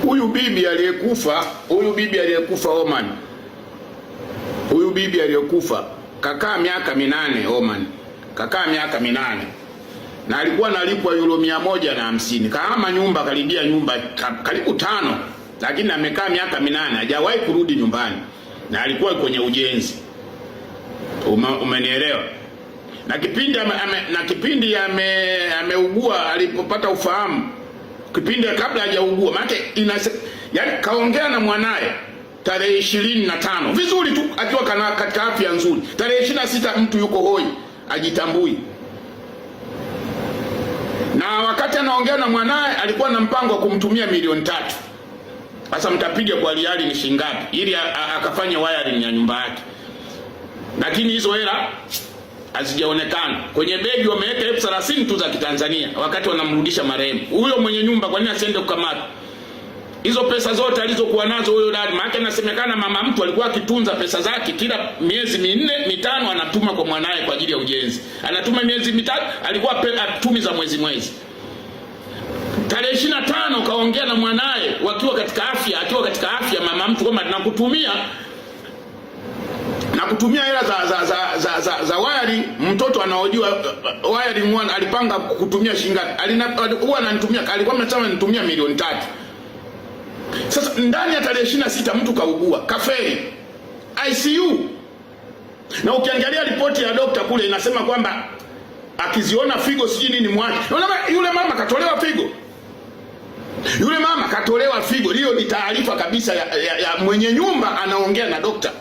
Huyu bibi aliyekufa Oman, huyu bibi aliyekufa kakaa miaka 8 Oman, kakaa miaka 8 na alikuwa analipwa euro 150. Kama nyumba karibia nyumba karibu 5, lakini amekaa miaka 8 hajawahi kurudi nyumbani na alikuwa kwenye ujenzi. Umenielewa? Na kipindi ameugua, alipopata ufahamu, kipindi kabla hajaugua, maana yani kaongea na mwanae tarehe 25 vizuri tu akiwa katika afya nzuri. Tarehe 26 mtu yuko hoi, ajitambui. Na wakati anaongea na mwanae alikuwa na mpango wa kumtumia milioni 3. Sasa mtapiga kwa riali ni shilingi ngapi ili akafanye wiring ya nyumba yake. Lakini hizo hela hazijaonekana. Kwenye begi wameweka 30,000 tu za Kitanzania wakati wanamrudisha marehemu. Huyo mwenye nyumba kwa nini asiende kukamata? Hizo pesa zote alizokuwa nazo huyo dada, maana inasemekana mama mtu alikuwa akitunza pesa zake, kila miezi 4 5 anatuma kwa mwanae kwa ajili ya ujenzi. Anatuma miezi 3, alikuwa atumi za mwezi. Tarehe 25 kaongea na mwanae akiwa katika afya, mama mtu kwamba nakutumia hela za wiring. Mtoto anaojua wiring alipanga kutumia shilingi ngapi? Huwa ananitumia, alikuwa amesema nitumia milioni 3. Sasa ndani ya tarehe 26 mtu kaugua, kaferi ICU. Na ukiangalia ripoti ya dokta kule inasema kwamba akiziona figo siji nini mwache. Yule mama katolewa figo. Hiyo ni taarifa kabisa ya mwenye nyumba anaongea na dokta.